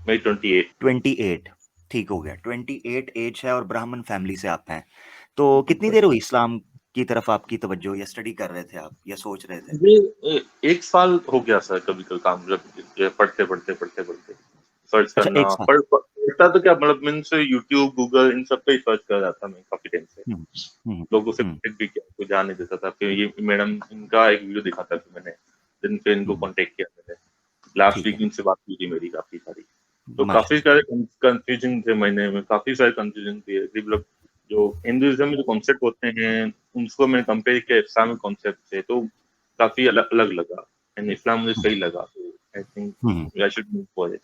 मैं 28। 28, ठीक हो गया। 28 एज है और ब्राह्मण फैमिली से आप हैं। तो कितनी देर हुई इस्लाम की तरफ आपकी तवज्जो, या स्टडी कर रहे थे आप, या सोच रहे थे? मुझे 1 साल हो गया सर कभी-कभी काम जब पढ़ते-पढ़ते सर्च अच्छा, करना 1 साल। पढ़ता तो क्या मतलब मीन्स यूट्यूब, गूगल इन सब पे ही सर्च कर रहा था मैं काफ़ी टाइम से। हुँ, हुँ, लोगों से हुँ, कॉन्टैक्ट भी किया, कोई जा नहीं देता था। फिर ये मैडम इनका एक वीडियो देखा था फिर मैंने, दिन पे इनको हुँ, कॉन्टैक्ट किया मैंने। लास्ट ठीक वीक है, इनसे बात हुई थी मेरी काफ़ी सारी। तो काफ़ी माशाल्लाह। सारे कन्फ्यूजन थे महीने में, काफ़ी सारे कन्फ्यूजन थे। मतलब जो हिंदुइज़्म में जो कॉन्सेप्ट होते हैं, उनको मैंने कंपेयर किया इस्लामिक कॉन्सेप्ट से, तो काफ़ी अलग लगा। एंड इस्लाम मुझे हुँ, सही लगा, तो I hmm, think I should move for it.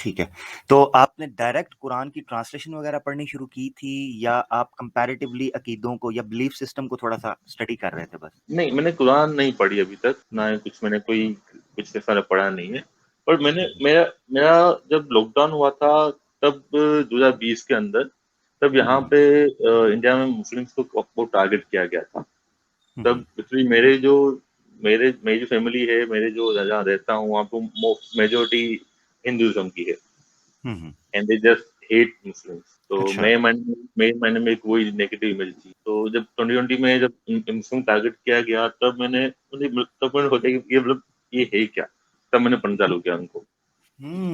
ठीक है। तो आपने डायरेक्ट कुरान की ट्रांसलेशन वगैरह पढ़नी शुरू की थी, या आप कंपैरेटिवली अकीदों को या बिलीफ सिस्टम को थोड़ा-सा स्टडी कर रहे थे बस? नहीं, मैंने कुरान नहीं पढ़ी अभी तक, ना ही कुछ मैंने कोई कुछ ऐसा पढ़ा नहीं है। पर मैंने ठीक है। मेरा मेरा जब लॉकडाउन हुआ था तब 2020 के अंदर, तब यहाँ हुँ, पे इंडिया में मुस्लिम्स को बहुत टारगेट किया गया था। हुँ, तब हुँ, एक्चुअली मेरी जो फैमिली है, मेरे जो जहाँ रहता हूँ वहाँ पे मेजॉरिटी हिंदुइज्म की है। हुँ, हुँ। And they just hate Muslims. तो अच्छा। मेरे माइंड में एक वही नेगेटिव इमेज थी। तो जब 2020 में जब मुस्लिम टारगेट किया गया तब मैंने सोचा कि ये मतलब ये है क्या? तब मैंने पढ़ना चालू किया उनको।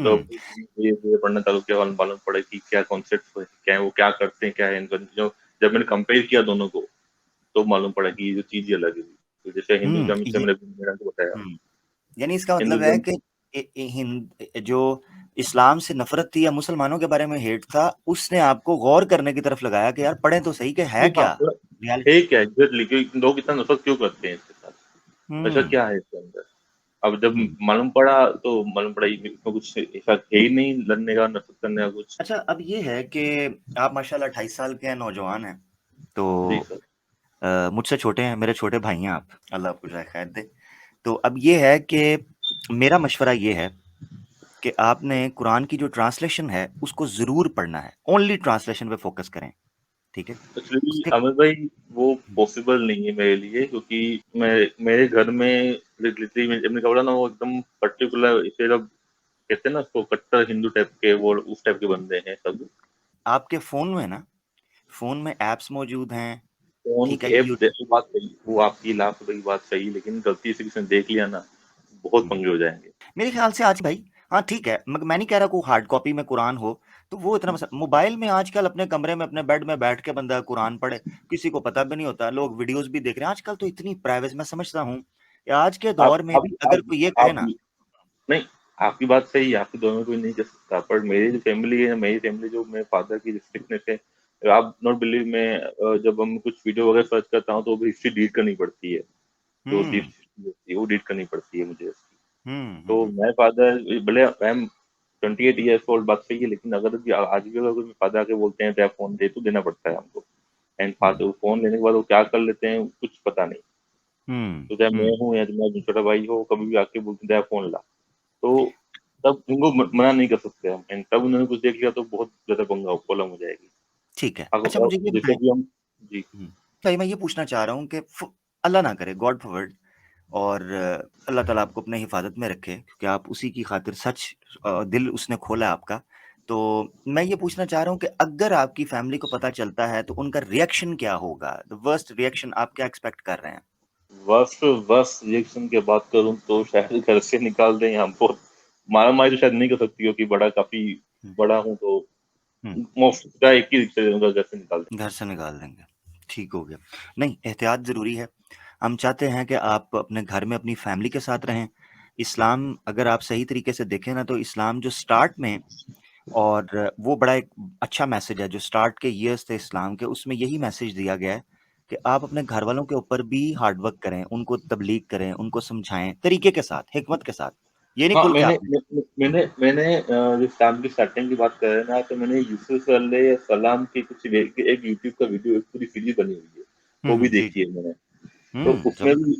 तो हुँ, धीरे-धीरे पढ़ना चालू किया और मालूम पड़ा कि क्या कॉन्सेप्ट क्या है, वो क्या करते हैं, क्या है इनका जो जब मैंने कंपेयर किया दोनों को, तो मालूम पड़ा कि ये जो चीज़ ही अलग है। तो जैसे हिंदुइज्म से ये मैंने आपको बताया, हुँ, यानी इसका मतलब है हिंदुइज्म कि जो इस्लाम से नफ़रत थी या मुसलमानों के बारे में हेट था, उसने आपको गौर करने की तरफ लगाया कि यार पढ़ें तो सही कि है नहीं हाँ, क्या? मतलब है रियलिटी। क्या एग्ज़ैक्टली कि लोग इतना नफ़रत क्यों करते हैं इसके साथ? ऐसा हुँ, क्या है इसके अंदर? अब जब हुँ। मालूम पड़ा इसमें कुछ ऐसा है ही नहीं लड़ने का, नफ़रत करने का कुछ। अच्छा, अब ये है कि आप माशाल्लाह 28 साल के हैं, नौजवान हैं, तो जी सर। मुझसे छोटे हैं, मेरे छोटे भाई हैं आप, अल्लाह आपको जाए खैर दे। तो अब ये है कि मेरा मशवरा ये है कि आपने कुरान की जो ट्रांसलेशन है, उसको ज़रूर पढ़ना है। ओनली ट्रांसलेशन पे फ़ोकस करें, ठीक है? एक्चुअली उसके अमित भाई वो हुँ, पॉसिबल नहीं है मेरे लिए क्योंकि मैं मेरे घर में लिटरली मैंने कहा बोला ना वो एकदम पर्टिकुलर इसे जब कहते हैं ना उसको कट्टर हिंदू टाइप के वो उस टाइप के बंदे हैं सब। आपके फ़ोन में ना, फ़ोन में ऐप्स मौजूद हैं, फ़ोन ठीक के है? ऐप वो बात सही, वो आपकी लाख रुपए की बात सही, लेकिन गलती से किसी ने देख लिया ना, बहुत हुँ। पंगे हो जाएँगे। मेरे ख्याल से आज भाई, हाँ ठीक है, मैं नहीं कह रहा कोई हार्ड कॉपी में कुरान हो, तो वो इतना मोबाइल में आजकल अपने कमरे में अपने बेड में बैठ के बंदा कुरान पढ़े, किसी को पता भी नहीं होता, लोग वीडियोस भी देख रहे हैं। आजकल तो इतनी प्राइवेसी, मैं समझता हूँ कि आज के आप दौर में आप भी अगर आप कोई ये कहे आप ना। नहीं, आपकी बात सही है, आपके दोनों में कोई नहीं कर सकता, पर मेरी जो फैमिली है, मेरी फैमिली जो मेरे फादर की स्ट्रिक्टनेस है, आप नॉट बिलीव मैं जब हम कुछ वीडियो वगैरह सर्च करता हूँ, तो वो हिस्ट्री रीड करनी पड़ती है, जो डीप हुँ, हिस्ट्री होती है, वो रीड करनी पड़ती है मुझे उसकी। तो हुँ। मेरे फादर भले आई एम 28 ईयर्स ओल्ड, बात सही है, लेकिन अगर भी आज भी अगर मेरे फादर आके बोलते हैं, "दे फ़ोन दे," तो देना पड़ता है हमको। एंड हुँ, फादर फ़ोन लेने के बाद वो क्या कर लेते हैं, कुछ पता नहीं। हुँ, तो चाहे मैं हुँ। हूँ या तुम्हारा छोटा भाई हो, कभी भी आके बोलते हैं, "दे फ़ोन ला।" तो तब उनको मना नहीं कर सकते हम, एंड तब उन्होंने कुछ देख लिया तो बहुत ज़्यादा प्रॉब्लम हो जाएगी। ठीक है। अच्छा अगर मुझे ये जैसे बताएँ। अभी हम जी, हुँ, भाई मैं ये पूछना चाह रहा हूँ कि अल्लाह ना करे, गॉड फ़ॉरबिड, और अल्लाह ताला आपको अपने हिफ़ाज़त में रखे, क्योंकि आप उसी की खातिर सच दिल उसने खोला है आपका। तो मैं ये पूछना चाह रहा हूँ कि अगर आपकी फ़ैमिली को पता चलता है तो उनका रिएक्शन क्या होगा? द वर्स्ट रिएक्शन आप क्या एक्सपेक्ट कर रहे हैं? वर्स्ट वर्स्ट रिएक्शन की बात करूँ तो शायद घर से निकाल दें या बहुत मारा-मारी तो शायद नहीं कर सकती क्योंकि काफ़ी हुँ, बड़ा हूँ, तो हुँ, मोस्ट का एक ही रिएक्शन दूँगा, घर से निकाल दें। घर से निकाल देंगे। ठीक हो गया। नहीं, एहतियात ज़रूरी है। हम चाहते हैं कि आप अपने घर में अपनी फ़ैमिली के साथ रहें। इस्लाम अगर आप सही तरीके से देखें ना, तो इस्लाम जो स्टार्ट में, और वो बड़ा एक अच्छा मैसेज है जो स्टार्ट के ईयर्स थे इस्लाम के, उसमें यही मैसेज दिया गया है कि आप अपने घर वालों के ऊपर भी हार्ड वर्क करें, उनको तबलीग करें, उनको समझाएँ, तरीके के साथ, हिकमत के साथ। ये नहीं हाँ, खुल के आपने। जो इस्लाम की स्टार्टिंग की बात कर रहे हैं ना, तो मैंने यूसुफ सलाम की कुछ एक यूट्यूब का वीडियो, एक पूरी सीरीज़ बनी हुई है, हुँ, वो भी हुँ, जी, देखी है मैंने। तो ज़बरदस्त।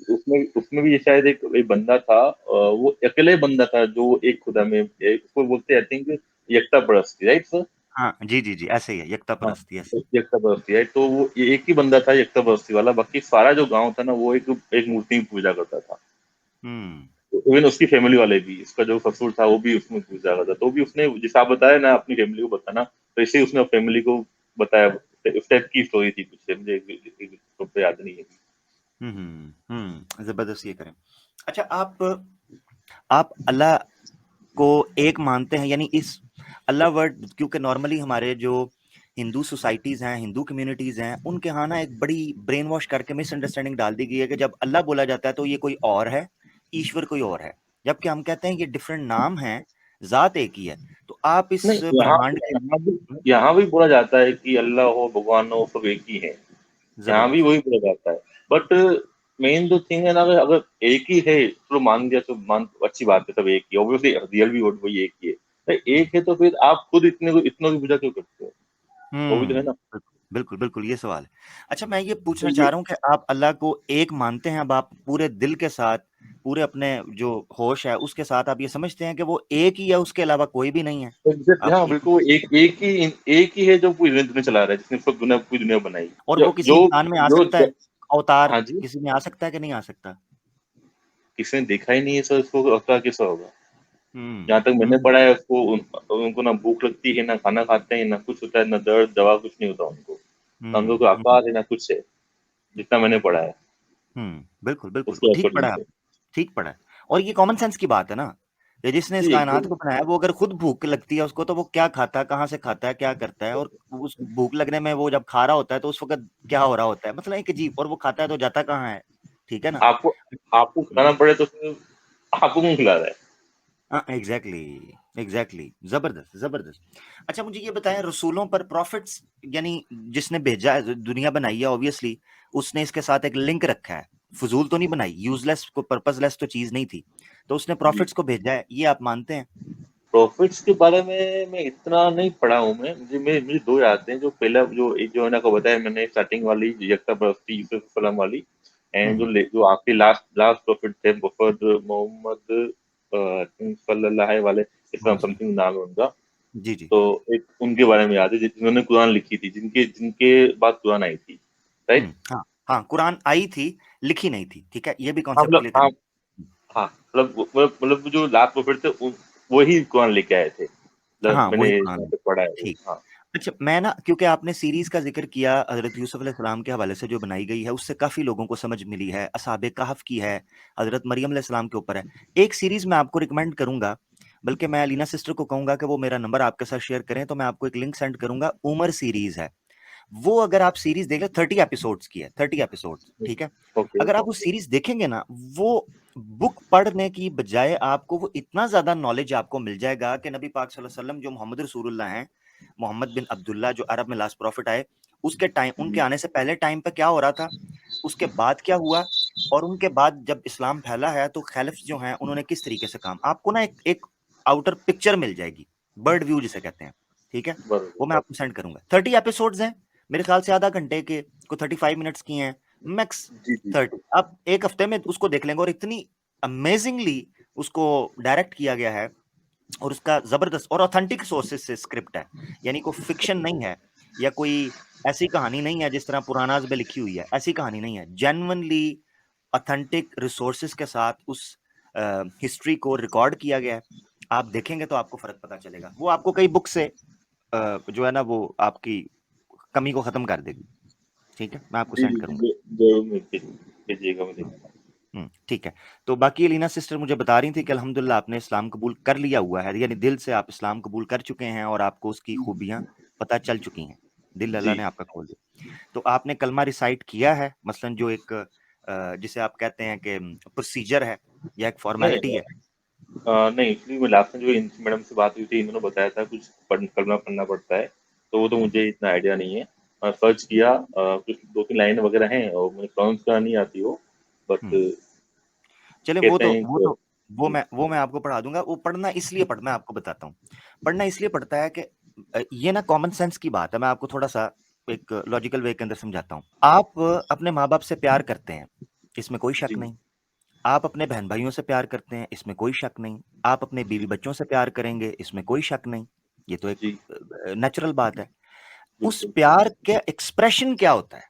उसमें भी ये शायद एक बंदा था, वो अकेले बंदा था जो एक खुदा में उसको बोलते हैं आई थिंक यकता परस्ती, राइट सर? हाँ, जी, जी, जी, ऐसे ही है, यक्ता हाँ, परस्ती ऐसे ही। यकता परस्ती है, तो वो ये एक ही बंदा था यकता परस्ती वाला, बाकी सारा जो गाँव था ना वो एक एक मूर्ति की पूजा करता था। हुँ, इवन उसकी फैमिली वाले भी, उसका जो ससुर था वो भी उसमें घुस जाता था, तो भी उसने जैसे आप बताया ना अपनी फैमिली को बताना, तो ऐसे ही उसने फैमिली को बताया। उस टाइप की स्टोरी थी कुछ, मुझे तो याद नहीं है। जबरदस्त ये करें। अच्छा, आप अल्लाह को एक मानते हैं, यानी इस अल्लाह वर्ड, क्योंकि नॉर्मली हमारे जो हिंदू सोसाइटीज हैं, हिंदू कम्युनिटीज हैं, उनके यहाँ ना एक बड़ी ब्रेन वॉश करके मिसअंडरस्टैंडिंग डाल दी गई है कि जब अल्लाह बोला जाता है तो ये कोई और है, ईश्वर कोई और है, जबकि हम कहते हैं ये डिफरेंट नाम है, जात एक ही है। तो आप इस नहीं, ब्रह्मांड के यहाँ भी बोला जाता है कि अल्लाह हो, भगवान हो, सब एक ही है। यहाँ भी जबरदस्त। वही बोला जाता है। बट मेन जो थिंग है ना, अगर अगर एक ही है तो मान दिया, तो मान अच्छी बात है, सब एक ही, ऑब्वियसली रियल भी वही एक ही है। तो एक है तो फिर आप खुद इतनों की पूजा क्यों करते हो? वो भी तो है ना। बिल्कुल बिल्कुल, ये सवाल है। अच्छा, मैं ये तो पूछना चाह ये रहा हूँ कि आप अल्लाह को एक मानते हैं, अब आप पूरे दिल के साथ, पूरे अपने जो होश है उसके साथ आप ये समझते हैं कि वो एक ही है, उसके अलावा कोई भी नहीं है? एग्जैक्टली, आप हाँ बिल्कुल, एक ही है जो पूरी दुनिया चला रहा है, जिसने पूरी दुनिया बनाई। और जो वो किसी जो इंसान में आ सकता है, जो अवतार हाँ जी, किसी में आ सकता है कि नहीं आ सकता? किसी ने देखा ही नहीं है सर, इसको अवतार कैसा होगा? हम्म जहाँ तक मैंने हम्म पढ़ा है, उनको ना भूख लगती है, ना खाना खाते हैं, ना कुछ होता है, ना दर्द दवा कुछ नहीं होता उनको, ना उनको कोई हम्म आकार है, ना कुछ है, जितना मैंने पढ़ा है बिल्कुल बिल्कुल, उसके ठीक पढ़ा अकॉर्डिंग है, से। ठीक पढ़ा है। और ये कॉमन सेंस की बात है ना, ये जिसने इस जी कायनात एकदम। को बनाया वो अगर खुद भूख लगती है उसको, तो वो क्या खाता है, कहाँ से खाता है, क्या करता है, और उस भूख लगने में वो जब खा रहा होता है तो उस वक्त क्या हो रहा होता है, मतलब एक अजीब, और वो खाता है तो जाता कहाँ है? ठीक है ना? आपको आपको खिलाना पड़े तो फिर आपको कौन खिला रहा है? एग्जैक्टली एग्जैक्टली, जबरदस्त जबरदस्त। अच्छा, मुझे ये बताएं, रसूलों पर, प्रॉफिट्स, यानी जिसने भेजा है, दुनिया बनाई है, ऑब्वियसली उसने इसके साथ एक लिंक रखा है, फजूल तो नहीं बनाई, यूजलेस को पर्पसलेस तो चीज नहीं थी, तो उसने जी, प्रॉफिट्स को भेजा है, ये आप मानते हैं? प्रॉफिट्स के बारे में मैं इतना नहीं पढ़ा हूँ। मैं मुझे दो याद हैं। जो पहला जो एक जो है ना, को बताया मैंने स्टार्टिंग वाली, जो यकता परस्ती यूसुफ सलाम वाली, एंड हम्म जो आखिरी लास्ट लास्ट प्रॉफिट थे मुहम्मद मोहम्मद सल्लल्लाहु वाले इस्लाम, समथिंग नाम है उनका। जी जी। तो एक उनके बारे में याद है, जिन्होंने कुरान लिखी थी, जिनके जिनके बाद कुरान आई थी, राइट। हाँ हाँ, कुरान आई थी, लिखी नहीं थी, ठीक है, ये भी हाँ कॉन्सेप्ट मतलब, क्लियर हाँ करें। हाँ, मतलब जो लास्ट प्रॉफिट थे वही कुरान लेके आए थे, मतलब हाँ, मैंने वही कुरान जहाँ है, तक पढ़ा है वो। ठीक। हाँ अच्छा, मैं ना, क्योंकि आपने सीरीज का जिक्र किया, हजरत यूसुफ अलैहिस्सलाम के हवाले से जो बनाई गई है उससे काफी लोगों को समझ मिली है, असहाबे कहफ की है, हजरत मरियम अलैहिस्सलाम के ऊपर है। एक सीरीज मैं आपको रिकमेंड करूंगा, बल्कि मैं अलीना सिस्टर को कहूंगा कि वो मेरा नंबर आपके साथ शेयर करें, तो मैं आपको एक लिंक सेंड करूंगा, उमर सीरीज है वो, अगर आप सीरीज देख ले, 30 एपिसोड्स की है, 30 एपिसोड्स, ठीक है। ओके। अगर आप वो सीरीज देखेंगे ना, वो बुक पढ़ने की बजाय आपको वो इतना ज्यादा नॉलेज आपको मिल जाएगा कि नबी पाक सल्लल्लाहु अलैहि वसल्लम जो मोहम्मद रसूलुल्लाह हैं, मोहम्मद बिन अब्दुल्ला जो अरब में लास्ट प्रॉफिट आए, उसके टाइम, उनके आने से पहले टाइम पे क्या हो रहा था, उसके बाद क्या हुआ, और उनके बाद जब इस्लाम फैला है तो खैलिफ्स जो हैं उन्होंने किस तरीके से काम, आपको ना एक आउटर पिक्चर मिल जाएगी, बर्ड व्यू जिसे कहते हैं, ठीक है। वो मैं बरोबर। आपको सेंड करूंगा, 30 एपिसोड्स हैं, मेरे ख्याल से आधा घंटे के, को 35 मिनट्स की हैं मैक्स, जी जी। 30, आप एक हफ्ते में उसको देख लेंगे, और इतनी अमेजिंगली उसको डायरेक्ट किया गया है, और उसका जबरदस्त और ऑथेंटिक सोर्सेज से स्क्रिप्ट है, यानी कोई फिक्शन नहीं है, या कोई ऐसी कहानी नहीं है जिस तरह पुरानाज में लिखी हुई है, ऐसी कहानी नहीं है, जेन्युइनली ऑथेंटिक रिसोर्सेज के साथ उस हिस्ट्री को रिकॉर्ड किया गया है। आप देखेंगे तो आपको फर्क पता चलेगा, वो आपको कई बुक से जो है ना वो आपकी कमी को खत्म कर देगी, ठीक है, मैं आपको जी सेंड जी जी, करूंगा। जरूर भेजिएगा, मैं देखूंगा। ठीक है। तो बाकी अलीना सिस्टर मुझे बता रही थी कि अल्हम्दुलिल्लाह आपने इस्लाम कबूल कर लिया हुआ है, यानी दिल से आप इस्लाम कबूल कर चुके हैं, और आपको उसकी खूबियां पता चल चुकी हैं, दिल अल्लाह जी। ने आपका खोल दिया। तो आपने कलमा रिसाइट किया है, मसलन जो एक जिसे आप कहते हैं कि प्रोसीजर है, या एक नहीं फॉर्मेलिटी है? नहीं, एक्चुअली मैं लास्ट में जो इन मैडम से बात हुई थी, इन्होंने बताया था कुछ करना पढ़ना पड़ता है, तो वो तो मुझे इतना आइडिया नहीं है। सर्च किया, कुछ दो तीन लाइन वगैरह हैं, और मुझे प्रोनाउंस करना नहीं आती वो, बट हम्म चले, वो कहते तो हैं वो कि तो वो मैं आपको पढ़ा दूंगा, वो पढ़ना इसलिए मैं आपको बताता हूँ, पढ़ना इसलिए पड़ता है कि ये ना कॉमन सेंस की बात है, मैं आपको थोड़ा सा एक लॉजिकल वे के अंदर समझाता हूँ। आप अपने माँ बाप से प्यार करते हैं, इसमें कोई शक जी नहीं, आप अपने बहन भाइयों से प्यार करते हैं, इसमें कोई शक नहीं, आप अपने बीवी बच्चों से प्यार करेंगे, इसमें कोई शक नहीं, ये तो एक जी, नेचुरल बात है। उस बिल्कुल। प्यार के एक्सप्रेशन क्या होता है,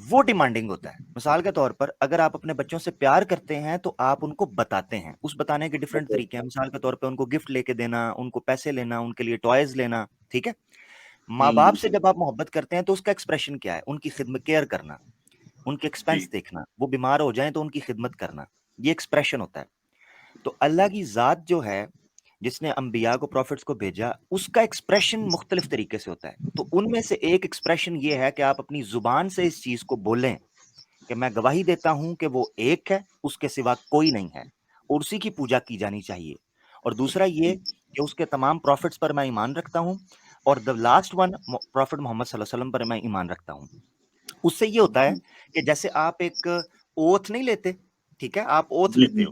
वो डिमांडिंग होता है। मिसाल के तौर पर अगर आप अपने बच्चों से प्यार करते हैं तो आप उनको बताते हैं, उस बताने के डिफरेंट मतलब तरीके हैं। मिसाल के तौर पे उनको गिफ्ट लेके देना, उनको पैसे लेना, उनके लिए टॉयज लेना, ठीक है। माँ बाप से बिल्कुल। जब आप मोहब्बत करते हैं तो उसका एक्सप्रेशन क्या है? उनकी खिदमत, केयर करना, उनके एक्सपेंस जी, देखना, वो बीमार हो जाएं तो उनकी खिदमत करना, ये एक्सप्रेशन होता है। तो अल्लाह की जात जो है, जिसने अंबिया को, प्रॉफिट्स को भेजा, उसका एक्सप्रेशन मुख्तलिफ तरीके से होता है। तो उनमें से एक एक्सप्रेशन ये है कि आप अपनी जुबान से इस चीज को बोलें कि मैं गवाही देता हूं कि वो एक है, उसके सिवा कोई नहीं है, और उसी की पूजा की जानी चाहिए। और दूसरा ये जी, कि उसके तमाम प्रॉफिट्स पर मैं ईमान रखता हूं, और the last one, prophet Muhammad सल्लल्लाहु अलैहि वसल्लम पर मैं ईमान रखता हूं। उससे ये होता है जी, कि जैसे आप एक ओथ नहीं लेते, ठीक है, आप ओथ जी, लेते जी, हो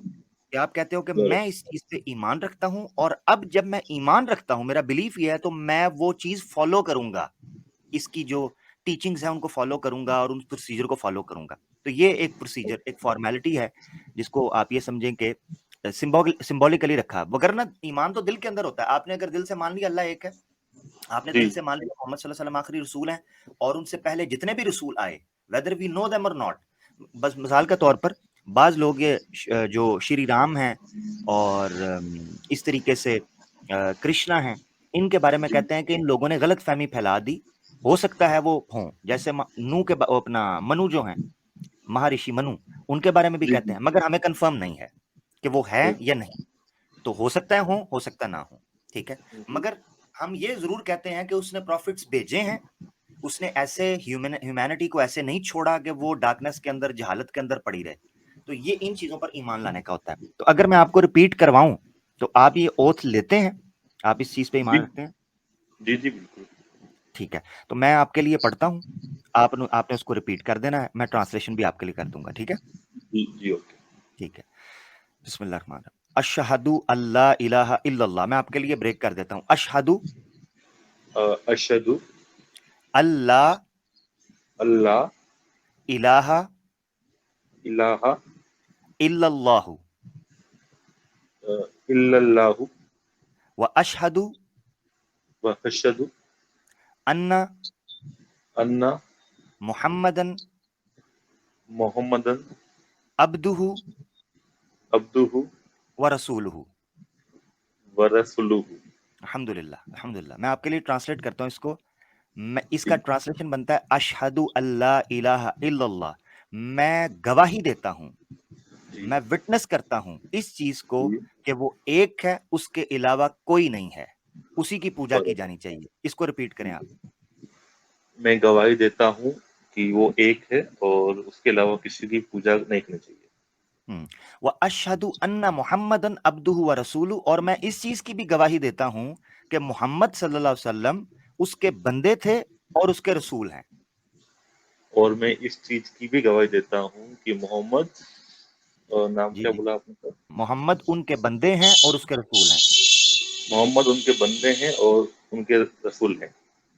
कि आप कहते हो कि बराबर, मैं इस चीज पे ईमान रखता हूं, और अब जब मैं ईमान रखता हूं, मेरा बिलीफ ये है, तो मैं वो चीज फॉलो करूंगा, इसकी जो टीचिंग्स है उनको फॉलो करूंगा और उन प्रोसीजर को फॉलो करूंगा। तो ये एक प्रोसीजर, एक फॉर्मेलिटी है, जिसको आप ये समझें कि सिंबॉलिकली रखा, वगरना ईमान तो दिल के अंदर होता है। आपने अगर दिल से मान लिया अल्लाह एक है, आपने दिल जी, से मान लिया मोहम्मद सल्लल्लाहु अलैहि वसल्लम आखिरी रसूल हैं, और उनसे पहले जितने भी रसूल आए, वेदर वी नो देम और नॉट, बस मिसाल के तौर पर बाज लोग ये जो श्री राम हैं और इस तरीके से कृष्णा हैं, इनके बारे में जी, कहते हैं कि इन लोगों ने गलत फहमी फैला दी, हो सकता है वो हों, जैसे नू के अपना मनु जो हैं, महर्षि मनु, उनके बारे में भी जी, कहते जी, हैं, मगर हमें कंफर्म नहीं है कि वो है ओके, या नहीं। तो हो सकता है हो सकता ना हो, ठीक है। जी, मगर हम ये जरूर कहते हैं कि उसने प्रॉफिट्स भेजे हैं, उसने ऐसे ह्यूमैनिटी को ऐसे नहीं छोड़ा कि वो डार्कनेस के अंदर, जहालत के अंदर पड़ी रहे। तो ये इन चीजों पर ईमान लाने का होता है। तो अगर मैं आपको रिपीट करवाऊं, तो आप ये ओथ लेते हैं, आप इस चीज पे जी, ईमान रखते हैं? जी, जी, बिल्कुल, ठीक है, तो मैं आपके लिए पढ़ता हूं, आपने उसको रिपीट कर देना है, मैं ट्रांसलेशन भी आपके लिए कर दूंगा, ठीक है? जी, जी, ओके, ठीक है। बिस्मिल्लाह रहमान रहीम। अशहदु अल्ला इलाहा इल्लल्लाह, मैं आपके लिए ब्रेक कर देता हूं। अशहदु अशहदु अल्ला अल्लाह इलाहा इलाहा इल्लल्लाहु इल्लल्लाहु व अशहदु व अशहदु अन्ना अन्ना मुहम्मदन मोहम्मदन अब्दुहु अब्दुहु व रसूलुहु। व रसूलुहु। अल्हम्दुलिल्लाह, अल्हम्दुलिल्लाह। मैं आपके लिए ट्रांसलेट करता हूँ इसको। मैं इसका जी, ट्रांसलेशन बनता है अशहदु अल्ला इलाहा इल्लल्लाह, मैं गवाही देता हूँ, जी, मैं विटनेस करता हूँ इस चीज को जी, कि वो एक है, उसके अलावा कोई नहीं है, उसी की पूजा की बराबर, जानी चाहिए। इसको रिपीट करें आप। मैं गवाही देता हूँ कि वो एक है और उसके अलावा किसी की पूजा नहीं करनी चाहिए। व अशहदु अन्ना मुहम्मदन अब्दुहु व रसूलु, और मैं इस चीज की भी गवाही देता हूं कि मोहम्मद सल्लल्लाहु अलैहि वसल्लम उसके बंदे थे और उसके रसूल हैं। और मैं इस चीज की भी गवाही देता हूँ कि मोहम्मद नाम जी क्या जी, बोला आपने सर? मोहम्मद उनके बंदे हैं और उसके रसूल हैं। मोहम्मद उनके बंदे हैं और उनके रसूल हैं।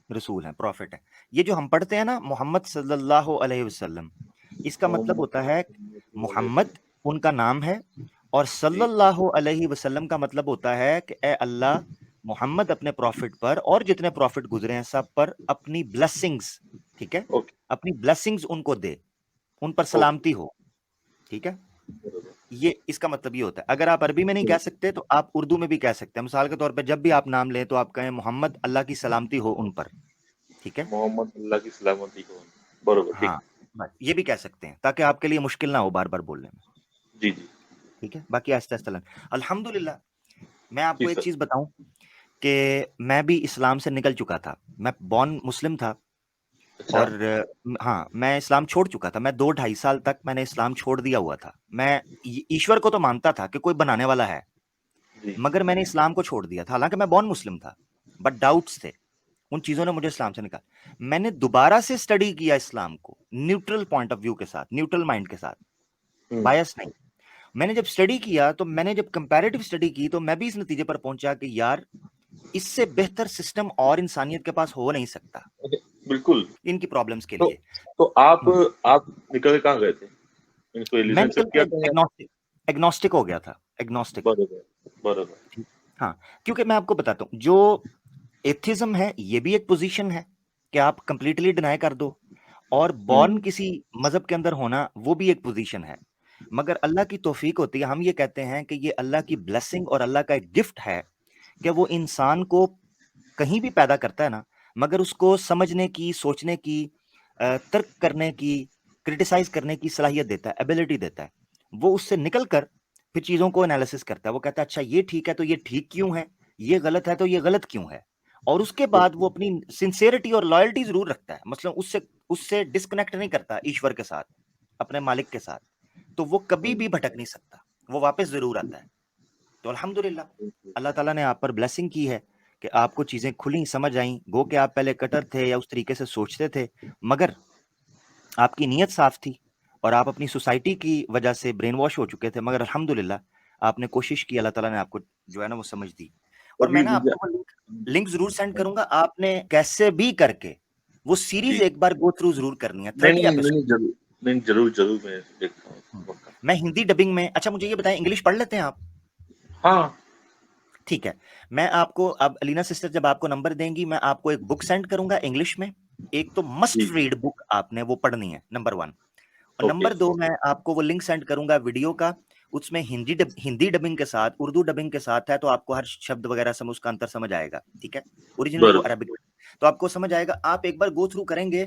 रसूल हैं, प्रॉफिट है। ये जो हम पढ़ते हैं ना, मोहम्मद सल्लल्लाहु अलैहि वसल्लम, इसका मतलब मोहम्मद होता है मोहम्मद उनका नाम है, और जी, सल्लल्लाहु अलैहि वसल्लम का मतलब होता है कि ए अल्लाह, मोहम्मद अपने प्रॉफिट पर और जितने प्रॉफिट गुजरे हैं सब पर अपनी ब्लेसिंग्स, ठीक है, ओके, अपनी ब्लेसिंग्स उनको दे, उन पर ओके, सलामती हो, ठीक है। बराबर, ये इसका मतलब ये होता है। अगर आप अरबी में नहीं कह सकते तो आप उर्दू में भी कह सकते हैं। मिसाल के तौर पर जब भी आप नाम लें तो आप कहें मोहम्मद, अल्लाह की सलामती हो उन पर, ठीक है। मोहम्मद अल्लाह की सलामती हो। बरोबर, ठीक हाँ, बस ये भी कह सकते हैं ताकि आपके लिए मुश्किल ना हो बार बार बोलने में, जी, जी, ठीक है। बाकी आहिस्ता आहिस्ता अल्हम्दुलिल्लाह। मैं जी आपको एक सर, चीज बताऊं कि मैं भी इस्लाम से निकल चुका था। मैं बॉर्न मुस्लिम था, अच्छा, और हाँ, मैं इस्लाम छोड़ चुका था। मैं 2 ढाई साल तक मैंने इस्लाम छोड़ दिया हुआ था। मैं ईश्वर को तो मानता था कि कोई बनाने वाला है, जी, मगर मैंने इस्लाम को छोड़ दिया था। हालांकि मैं बॉर्न मुस्लिम था, बट डाउट्स थे, उन चीजों ने मुझे इस्लाम से निकाला। मैंने दोबारा से स्टडी किया इस्लाम को न्यूट्रल पॉइंट ऑफ व्यू के साथ, न्यूट्रल माइंड के साथ, हम्म, बायस नहीं। मैंने जब स्टडी किया, तो मैंने जब कंपैरेटिव स्टडी की, तो मैं भी इस नतीजे पर पहुंचा कि यार, इससे बेहतर सिस्टम और इंसानियत के पास हो नहीं सकता ओके, बिल्कुल। इनकी प्रॉब्लम्स के तो लिए। तो आप हम्म। आप निकल के कहाँ गए थे? इनको मैं निकल रिलेशनशिप के किया था या? एग्नोस्टिक, एग्नोस्टिक हो गया था, एग्नोस्टिक। बरोबर, बरोबर, हाँ, क्योंकि मैं आपको बताता हूँ, जो एथिज्म है ये भी एक पोजीशन है कि आप कंप्लीटली डिनाई कर दो, और बॉर्न किसी मजहब के अंदर होना वो भी एक पोजीशन है। मगर अल्लाह की तौफीक होती है, हम ये कहते हैं कि ये अल्लाह की ब्लेसिंग और अल्लाह का एक गिफ्ट है कि वो इंसान को कहीं भी पैदा करता है ना, मगर उसको समझने की, सोचने की, तर्क करने की, क्रिटिसाइज करने की सलाहियत देता है, एबिलिटी देता है। वो उससे निकल कर फिर चीजों को एनालिसिस करता है। वो कहता है अच्छा ये ठीक है तो ये ठीक क्यों है, ये गलत है तो ये गलत क्यों है। और उसके बाद वो अपनी सिंसेरिटी और लॉयल्टी जरूर रखता है, मतलब उससे उससे डिस्कनेक्ट नहीं करता ईश्वर के साथ, अपने मालिक के साथ। तो वो कभी भी भटक नहीं सकता, वो वापस जरूर आता है। तो अल्हम्दुलिल्लाह, अल्लाह ताला ने आप पर ब्लेसिंग की है कि आपको चीजें खुली, समझ आई। गो कि आप पहले कटर थे या उस तरीके से सोचते थे, मगर आपकी नीयत साफ थी और आप अपनी सोसाइटी की वजह से ब्रेन वॉश हो चुके थे, मगर अल्हम्दुलिल्लाह आपने कोशिश की, अल्लाह ताला ने आपको जो है ना वो समझ दी। और मैं अभी ना मुझे आपको वो लिंक जरूर सेंड करूंगा, आपने कैसे भी करके वो सीरीज जी एक बार गो थ्रू जरूर करनी है, नहीं 30 नहीं एपिसोड। नहीं जरूर, नहीं जरूर जरूर मैं देखता हूँ पक्का। मैं हिंदी डबिंग में, अच्छा मुझे ये बताएं, इंग्लिश पढ़ लेते हैं आप? हाँ ठीक है, मैं आपको अब अलीना सिस्टर जब आपको नंबर देंगी, मैं आपको एक बुक सेंड करूंगा इंग्लिश में। एक तो मस्ट जी रीड बुक आपने वो पढ़नी है, नंबर 1। और ओके नंबर 2, मैं आपको वो लिंक सेंड करूंगा वीडियो का। उसमें हिंदी डबिंग के साथ, उर्दू डबिंग के साथ है, तो आपको हर शब्द वगैरह समझ, उसका अंतर समझ आएगा। ठीक है, ओरिजिनली वो बरोबर अरबिक, तो आपको समझ आएगा। आप एक बार गो थ्रू करेंगे,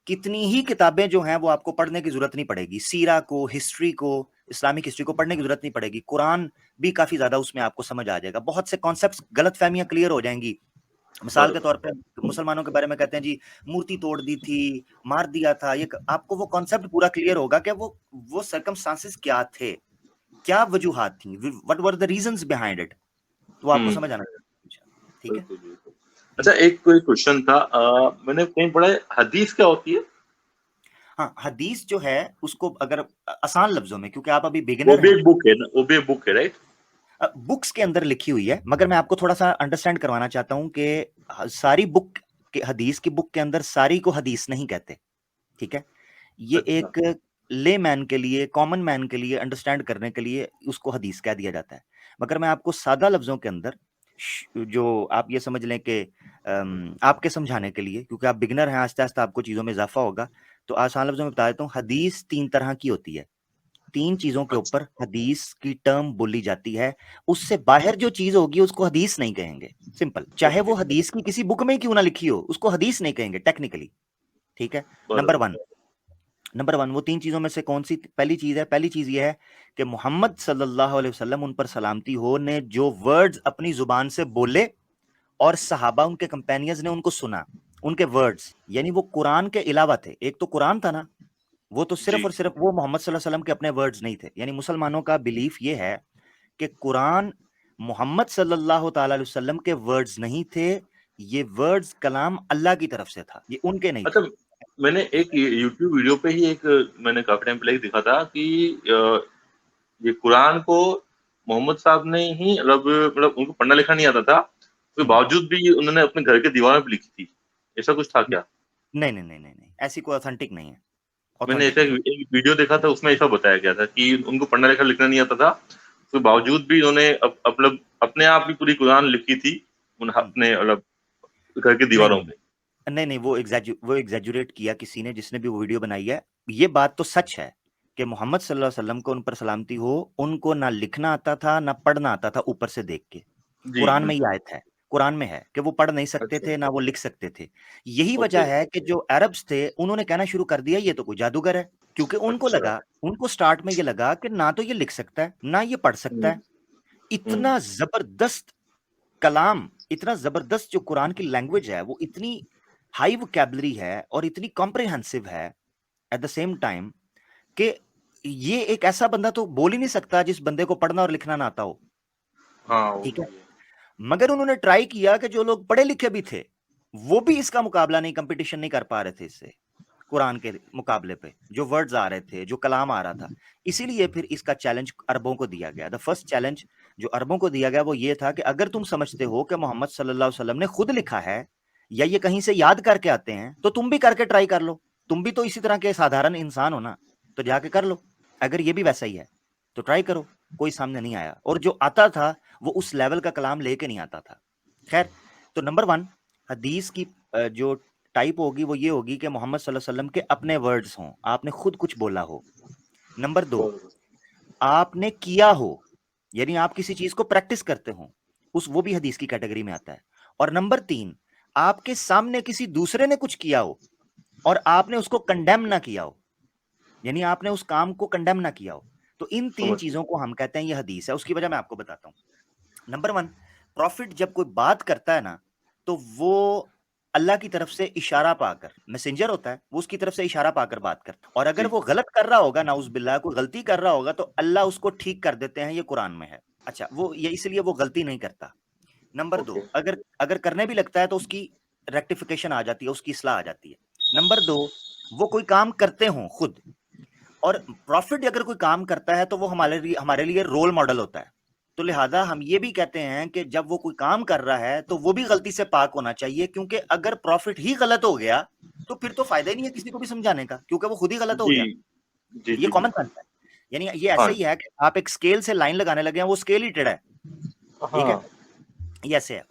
कितनी ही किताबें जो हैं वो आपको पढ़ने की जरूरत नहीं पड़ेगी। सीरा को, हिस्ट्री को, इस्लामिक हिस्ट्री को पढ़ने की जरूरत नहीं पड़ेगी। कुरान भी काफी ज्यादा उसमें आपको समझ आ जाएगा। बहुत से कॉन्सेप्ट्स, गलत फहमियां क्लियर हो जाएंगी। मिसाल के बरोबर तौर पे मुसलमानों के बारे में कहते हैं जी मूर्ति तोड़ दी थी, मार दिया था, ये आपको वो कॉन्सेप्ट पूरा क्लियर होगा कि वो सर्कमस्टांसेस क्या थे, क्या वजूहात थी, what were the reasons behind it, तो आपको समझ आना चाहिए। ठीक है। बिल्कुल बिल्कुल। अच्छा एक कोई क्वेश्चन था, मैंने कहीं पढ़ा है हदीस क्या होती है? हाँ, हदीस जो है उसको अगर आसान लफ्जों में, क्योंकि आप अभी वो बिगिनर भी हैं, एक बुक है ना, वो भी एक बुक है राइट? बुक्स के अंदर लिखी हुई है, मगर मैं आपको थोड़ा सा अंडरस्टैंड करवाना चाहता हूं कि सारी बुक के, हदीस की बुक के अंदर सारी को हदीस नहीं कहते। ठीक है, ये अच्छा एक ले मैन के लिए, कॉमन मैन के लिए अंडरस्टैंड करने के लिए उसको हदीस कह दिया जाता है। मगर मैं आपको सादा लफ्जों के अंदर, जो आप ये समझ लें कि आपके समझाने के लिए, क्योंकि आप बिगनर हैं, आस्ते आस्ते आपको चीज़ों में इजाफा होगा, तो आसान लफ्जों में बता देता हूँ। हदीस 3 तरह की होती है। 3 चीजों के अच्छा ऊपर हदीस की टर्म बोली जाती है। उससे बाहर जो चीज होगी उसको हदीस नहीं कहेंगे। सिंपल, चाहे ओके वो हदीस की किसी बुक में ही क्यों ना लिखी हो, उसको हदीस नहीं कहेंगे टेक्निकली। ठीक है। नंबर बरोबर 1, नंबर 1 वो 3 चीजों में से कौन सी पहली चीज है? पहली चीज ये है कि मोहम्मद सल्लल्लाहु अलैहि वसल्लम, उन पर सलामती हो, ने जो वर्ड्स अपनी जुबान से बोले और सहाबा, उनके कंपेनियंस ने उनको सुना, उनके वर्ड्स, यानी वो कुरान के अलावा थे। एक तो कुरान था ना, वो तो सिर्फ जी और सिर्फ वो मोहम्मद सल्लल्लाहु अलैहि वसल्लम के अपने वर्ड्स नहीं थे। यानी मुसलमानों का बिलीफ ये है कि कुरान मोहम्मद सल्लल्लाहु ताला अलैहि वसल्लम के वर्ड्स नहीं थे, ये वर्ड्स कलाम अल्लाह की तरफ से था, ये उनके नहीं अच्छा थे। मैंने एक यूट्यूब वीडियो पे ही एक मैंने काफी टाइम पहले ही देखा था कि ये कुरान को मोहम्मद साहब ने ही मतलब उनको पढ़ना लिखना नहीं आता था, उसके हम्म, बावजूद भी उन्होंने अपने घर के दीवार पे लिखी थी। ऐसा कुछ था क्या? नहीं नहीं नहीं नहीं नहीं, ऐसी कोई ऑथेंटिक नहीं है, मैंने ऑथेंटिक ऐसा नहीं है। एक वीडियो देखा था, उसमें ऐसा बताया गया था कि उनको पढ़ना लिखना नहीं आता था, उसके बावजूद भी उन्होंने अपने आप ही पूरी कुरान लिखी थी हम्म, अपने मतलब घर की नहीं दीवारों नहीं पे। नहीं नहीं, वो एग्जैजुरेट किया किसी ने, जिसने भी वो वीडियो बनाई है। ये बात तो सच है कि मोहम्मद सल्लल्लाहु अलैहि वसल्लम को, उन पर सलामती हो, उनको ना लिखना आता था ना पढ़ना आता था ऊपर से देख के। जी कुरान में ही बिल्कुल। आयत है, कुरान में है कि वो पढ़ नहीं सकते अच्छा थे ना वो लिख सकते थे। यही वजह ओके है कि जो अरब्स थे उन्होंने कहना शुरू कर दिया ये तो कोई जादूगर है, क्योंकि उनको अच्छा लगा, उनको स्टार्ट में ये लगा कि ना तो ये लिख सकता है ना ये पढ़ सकता हुँ, है। हुँ, इतना जबरदस्त कलाम, इतना जबरदस्त जो कुरान की लैंग्वेज है, वो इतनी हाई वोकैबुलरी है और इतनी कॉम्प्रिहेंसिव है एट द सेम टाइम, कि ये एक ऐसा बंदा तो बोल ही नहीं सकता जिस बंदे को पढ़ना और लिखना ना आता हो। हाँ, वो ठीक भी है, है। मगर उन्होंने ट्राई किया कि जो लोग पढ़े लिखे भी थे वो भी इसका मुकाबला नहीं, कंपटीशन नहीं कर पा रहे थे इससे, कुरान के मुकाबले पे जो वर्ड्स आ रहे थे, जो कलाम आ रहा था। इसीलिए फिर इसका चैलेंज अरबों को दिया गया। द फर्स्ट चैलेंज जो अरबों को दिया गया वो ये था कि अगर तुम समझते हो कि मोहम्मद सल्लल्लाहु अलैहि वसल्लम ने खुद लिखा है या ये कहीं से याद करके आते हैं, तो तुम भी करके ट्राई कर लो। तुम भी तो इसी तरह के साधारण इंसान हो ना, तो जाके कर लो। अगर ये भी वैसा ही है तो ट्राई करो। कोई सामने नहीं आया, और जो आता था वो उस लेवल का कलाम लेके नहीं आता था। खैर, तो नंबर 1, हदीस की जो टाइप होगी वो ये होगी कि मोहम्मद सल्लल्लाहु अलैहि वसल्लम के अपने वर्ड्स हों, आपने खुद कुछ बोला हो। नंबर 2, आपने किया हो, यानी आप किसी चीज को प्रैक्टिस करते हो, वो भी हदीस की कैटेगरी में आता है। और नंबर 3, आपके सामने किसी दूसरे ने कुछ किया हो और आपने उसको कंडेम ना किया हो, यानी आपने उस काम को कंडेम ना किया हो। तो इन 3 समझ गया। चीजों को हम कहते हैं ये हदीस है। उसकी वजह मैं आपको बताता हूं। नंबर 1, प्रॉफिट जब कोई बात करता है ना, तो वो अल्लाह की तरफ से इशारा पाकर, मैसेंजर होता है, वो उसकी तरफ से इशारा पाकर बात करता है। और अगर जी, वो गलत कर रहा होगा, नाउज बिल्लाह, कोई गलती कर रहा होगा, तो अल्लाह उसको ठीक कर देते हैं, ये कुरान में है। अच्छा, वो ये इसलिए वो गलती नहीं करता। नंबर 2, ओके, अगर अगर करने भी लगता है तो उसकी रेक्टिफिकेशन आ जाती है, उसकी इस्लाह आ जाती है। नंबर 2, वो कोई काम करते हों खुद, और प्रॉफिट अगर कोई काम करता है तो वो हमारे लिए रोल मॉडल होता है। तो लिहाजा हम ये भी कहते हैं कि जब वो कोई काम कर रहा है तो वो भी गलती से पाक होना चाहिए, क्योंकि अगर प्रॉफिट ही गलत हो गया तो फिर तो फायदा ही नहीं है किसी को भी समझाने का, क्योंकि वो खुद ही गलत हो जी, गया। जी, ये जी, कॉमन बिल्कुल। सेंस है। यानी ये ऐसे हाँ, ही है कि आप एक स्केल से लाइन लगाने लगे हैं, वो स्केल ही टेढ़ा है। ठीक है, हाँ, ये ऐसे है।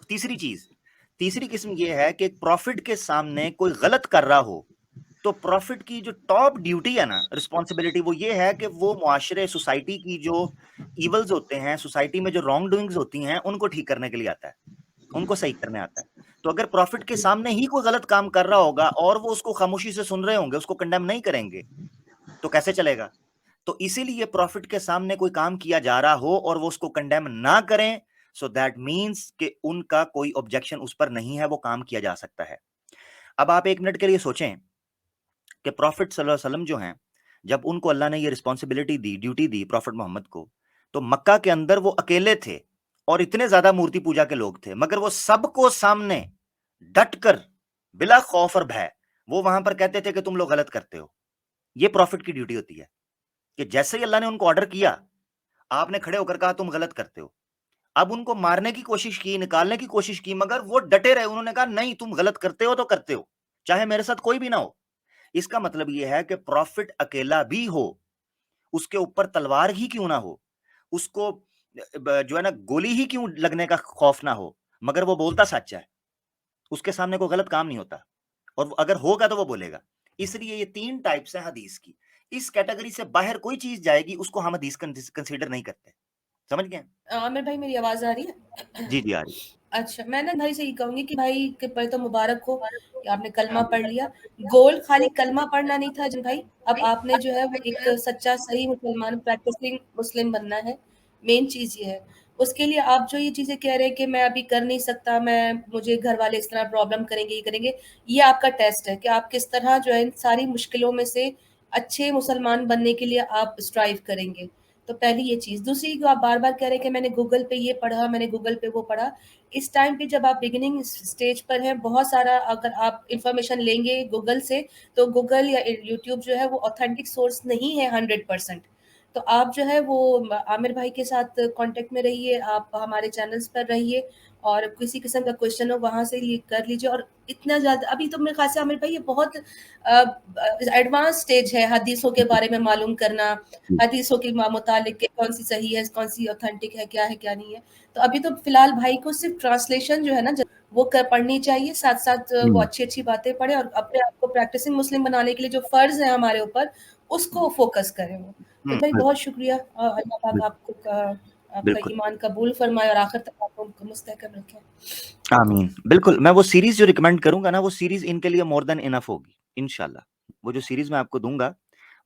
तीसरी किस्म ये है कि प्रॉफिट के सामने कोई गलत कर रहा हो, तो प्रॉफिट की जो टॉप ड्यूटी है ना, रिस्पॉन्सिबिलिटी, वो ये है कि वो मुआशरे, सोसाइटी की जो इवल्स होते हैं, सोसाइटी में जो रॉन्ग डूइंग्स होती हैं, उनको ठीक करने के लिए आता है, उनको सही करने आता है। तो अगर प्रॉफिट के सामने ही कोई गलत काम कर रहा होगा और वो उसको खामोशी से सुन रहे होंगे, उसको कंडेम नहीं करेंगे, तो कैसे चलेगा? तो इसीलिए प्रॉफिट के सामने कोई काम किया जा रहा हो और वो उसको कंडेम ना करें, सो दैट मीन्स कि उनका कोई ऑब्जेक्शन उस पर नहीं है, वो काम किया जा सकता है। अब आप 1 मिनट के लिए सोचें कि प्रॉफिट सल्लल्लाहु अलैहि वसल्लम जो हैं, जब उनको अल्लाह ने ये रिस्पॉन्सिबिलिटी दी, ड्यूटी दी प्रॉफिट मोहम्मद को, तो मक्का के अंदर वो अकेले थे और इतने ज्यादा मूर्ति पूजा के लोग थे, मगर वो सबको सामने डट कर, बिला खौफ और भय, वो वहां पर कहते थे कि तुम लोग गलत करते हो। ये प्रॉफिट की ड्यूटी होती है कि जैसे ही अल्लाह ने उनको ऑर्डर किया, आपने खड़े होकर कहा तुम गलत करते हो। अब उनको मारने की कोशिश की, निकालने की कोशिश की, मगर वो डटे रहे, उन्होंने कहा नहीं, तुम गलत करते हो तो करते हो, चाहे मेरे साथ कोई भी ना हो। इसका मतलब यह है कि प्रॉफिट अकेला भी हो, उसके ऊपर तलवार ही क्यों ना हो, उसको जो है ना गोली ही क्यों लगने का खौफ ना हो, मगर वो बोलता सच है, उसके सामने कोई गलत काम नहीं होता, और अगर होगा तो वो बोलेगा। इसलिए ये 3 टाइप्स है हदीस की। इस कैटेगरी से बाहर कोई चीज जाएगी उसको हम हदीस कंसीडर नहीं करते। समझ गए? आमिर भाई मेरी आवाज आ रही है? जी जी आ रही। अच्छा, मैं ना भाई से ये कहूंगी कि भाई के पहले तो मुबारक हो कि आपने कलमा हाँ, पढ़ लिया। गोल खाली कलमा पढ़ना नहीं था जन भाई, अब आपने जो है वो एक सच्चा सही मुसलमान, प्रैक्टिसिंग मुस्लिम बनना है। मेन चीज ये है। उसके लिए आप जो ये चीजें कह रहे हैं कि मैं अभी कर नहीं सकता, मैं मुझे घर वाले इस तरह प्रॉब्लम करेंगे, ये करेंगे, ये आपका टेस्ट है कि आप किस तरह जो है इन सारी मुश्किलों में से अच्छे मुसलमान बनने के लिए आप स्ट्राइव करेंगे। तो पहली ये चीज। दूसरी, जो आप बार बार कह रहे हैं कि मैंने गूगल पे ये पढ़ा, मैंने गूगल पे वो पढ़ा, इस टाइम पे जब आप बिगिनिंग स्टेज पर हैं, बहुत सारा अगर आप इंफॉर्मेशन लेंगे गूगल से, तो गूगल या यूट्यूब जो है वो ऑथेंटिक सोर्स नहीं है 100%। तो आप जो है वो आमिर भाई के साथ कांटेक्ट में रहिए, आप हमारे चैनल्स पर रहिए, और किसी किस्म का क्वेश्चन हो वहां से कर लीजिए। और इतना ज्यादा अभी तो मेरे ख्याल से आमिर भाई ये बहुत एडवांस स्टेज है हदीसों के बारे में मालूम करना, हदीसों के मुतालिक के कौन सी सही है, कौन सी ऑथेंटिक है, क्या है क्या नहीं है। तो अभी तो फिलहाल भाई को सिर्फ ट्रांसलेशन जो है ना वो पढ़नी चाहिए, साथ साथ वो हम्म, अच्छी अच्छी बातें पढ़े और अपने आप को प्रैक्टिसिंग मुस्लिम बनाने के लिए जो फर्ज है हमारे ऊपर उसको फोकस करें वो। तो भाई बिल्कुल बहुत शुक्रिया, अल्लाह पाक बिल्कुल आपको आपका बिल्कुल। ईमान कबूल फरमाए और आखिर तक आपको मुस्तहकम रखे। आमीन। बिल्कुल, मैं वो सीरीज जो रिकमेंड करूंगा ना, वो सीरीज इनके लिए मोर देन इनफ होगी इंशाल्लाह। वो जो सीरीज मैं आपको दूंगा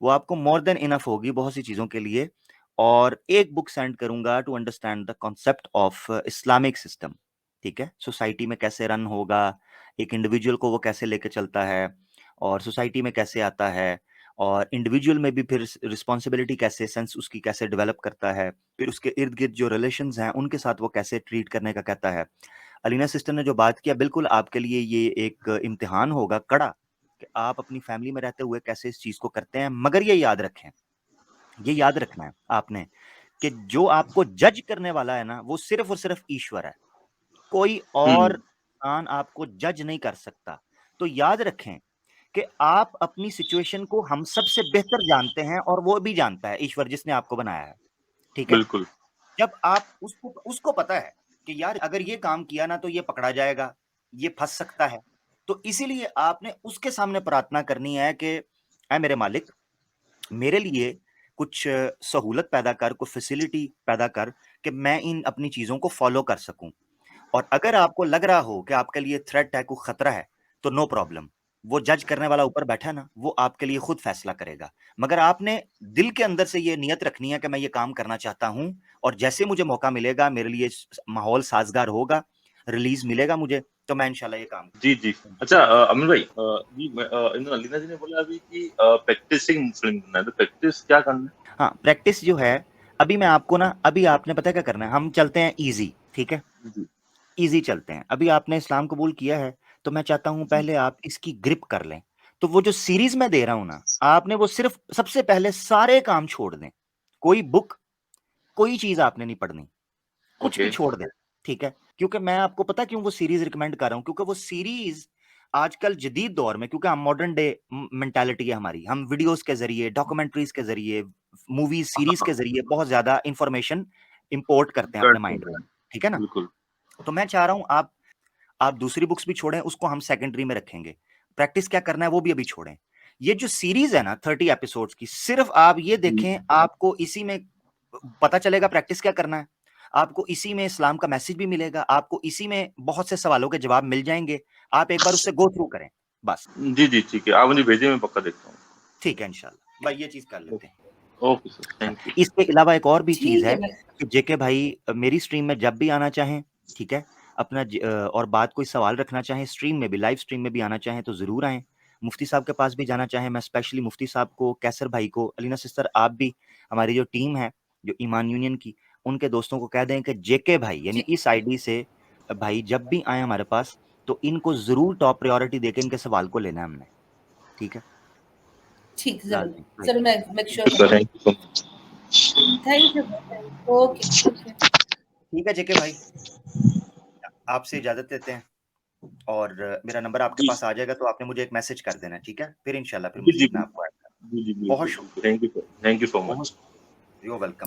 वो आपको मोर देन इनफ होगी बहुत सी चीजों के लिए। और एक बुक सेंड करूंगा to understand the concept of Islamic system. ठीक है, सोसाइटी में कैसे रन होगा, एक इंडिविजुअल को वो कैसे लेके चलता है, और सोसाइटी में कैसे आता है, और इंडिविजुअल में भी फिर रिस्पॉन्सिबिलिटी कैसे, सेंस उसकी कैसे डेवलप करता है, फिर उसके इर्द गिर्द जो रिलेशंस हैं उनके साथ वो कैसे ट्रीट करने का कहता है। अलीना सिस्टर ने जो बात किया, बिल्कुल आपके लिए ये एक इम्तिहान होगा कड़ा, कि आप अपनी फैमिली में रहते हुए कैसे इस चीज को करते हैं। मगर ये याद रखें, ये याद रखना है आपने, कि जो आपको जज करने वाला है ना, वो सिर्फ और सिर्फ ईश्वर है, कोई और हुँ, इंसान आपको जज नहीं कर सकता। तो याद रखें कि आप अपनी सिचुएशन को हम सबसे बेहतर जानते हैं, और वो भी जानता है ईश्वर जिसने आपको बनाया है। ठीक है, बिल्कुल। जब आप उसको उसको पता है कि यार अगर ये काम किया ना तो ये पकड़ा जाएगा, ये फंस सकता है, तो इसीलिए आपने उसके सामने प्रार्थना करनी है कि ऐ मेरे मालिक, मेरे लिए कुछ सहूलत पैदा कर, कुछ फैसिलिटी पैदा कर कि मैं इन अपनी चीज़ों को फ़ॉलो कर सकूँ। और अगर आपको लग रहा हो कि आपके लिए थ्रेट है, कोई खतरा है, तो नो प्रॉब्लम। वो जज करने वाला ऊपर बैठा है ना, वो आपके लिए खुद फैसला करेगा। मगर आपने दिल के अंदर से ये नियत रखनी है कि मैं ये काम करना चाहता हूँ और जैसे मुझे मौका मिलेगा, मेरे लिए माहौल साजगार होगा, रिलीज मिलेगा मुझे, तो मैं इंशाल्लाह ये काम जी, जी। अच्छा अमीर भाई जी मैं अलीना जी ने बोला अभी कि प्रैक्टिसिंग मुस्लिम बनना है, तो प्रैक्टिस क्या करना है? हाँ, प्रैक्टिस जो है, अभी मैं आपको ना, अभी आपने पता है क्या करना है, हम चलते हैं ईज़ी, ठीक है? जी, ईज़ी चलते हैं। अभी आपने इस्लाम कबूल किया है, तो मैं चाहता हूँ जी। पहले आप इसकी ग्रिप कर लें। तो वो जो सीरीज़ मैं दे रहा हूँ ना, आपने वो सिर्फ़ सबसे पहले सारे काम छोड़ दें। कोई बुक, कोई चीज़ आपने नहीं पढ़नी, कुछ भी ओके। छोड़ दें, ठीक है? क्योंकि मैं आपको पता है क्यों वो सीरीज़ रिकमेंड कर रहा हूँ? क्योंकि वो सीरीज़ आजकल जदीद दौर में, क्योंकि हम मॉडर्न डे मेंटालिटी है हमारी, हम वीडियोज़ के ज़रिए, डॉक्यूमेंट्रीज़ के ज़रिए, मूवीज़, सीरीज़ हाँ, के ज़रिए बहुत ज़्यादा इन्फॉर्मेशन इम्पोर्ट करते हैं अपने करते माइंड में, हैं। ठीक है ना? बिल्कुल। तो मैं चाह रहा हूँ आप दूसरी बुक्स भी छोड़ें, उसको हम सेकेंडरी में रखेंगे। प्रैक्टिस क्या करना है वो भी अभी छोड़ें। ये जो सीरीज़ है ना 30 एपिसोड्स की, सिर्फ़ आप ये जी, देखें, आपको इसी में पता चलेगा प्रैक्टिस क्या करना है। आपको इसी में इस्लाम का मैसेज भी मिलेगा, आपको इसी में बहुत से सवालों के जवाब मिल जाएँगे। आप एक बार उससे गो थ्रू करें, बस। जी, जी, ठीक है। आप मुझे भेजिए, मैं पक्का देखता हूँ। ठीक है इंशाल्लाह। भाई ये चीज़ कर लेते हैं। ओके सर, अच्छा, थैंक यू। इसके अलावा एक और भी चीज़ ठीक है है भाई। कि जेके भाई मेरी स्ट्रीम में जब भी आना चाहें, ठीक है? अपना और बात कोई सवाल रखना चाहें स्ट्रीम में भी, लाइव स्ट्रीम में भी आना चाहें तो ज़रूर आएँ। मुफ्ती साहब के पास भी जाना चाहें, मैं स्पेशली मुफ्ती साहब को, कैसर भाई को, अलीना सिस्टर आप भी, हमारी जो टीम है, जो ईमान यूनियन की, उनके दोस्तों को कह दें कि जेके भाई यानी जी, इस आईडी से भाई जब भी आएँ हमारे पास, तो इनको ज़रूर टॉप प्रायोरिटी देके इनके सवाल को लेना है हमने, ठीक है? ठीक, ज़रूर। लाज़मी, राइट। ज़रूर मैं मेक श्योर सर, करूँगी। Thank you so much. Thank you भाई। Okay, okay. ठीक है जेके भाई, आपसे इजाज़त लेते हैं। और मेरा नंबर आपके जी, पास आ जाएगा तो आपने मुझे एक मैसेज कर देना, ठीक है? फिर इंशाल्लाह फिर जी, जी, मज़ीद मैं आपको ऐड जी, जी, बहुत बिल्कुल, शुक्रिया, बिल्कुल। Thank you sir, thank you सो बहुत मच। You are welcome.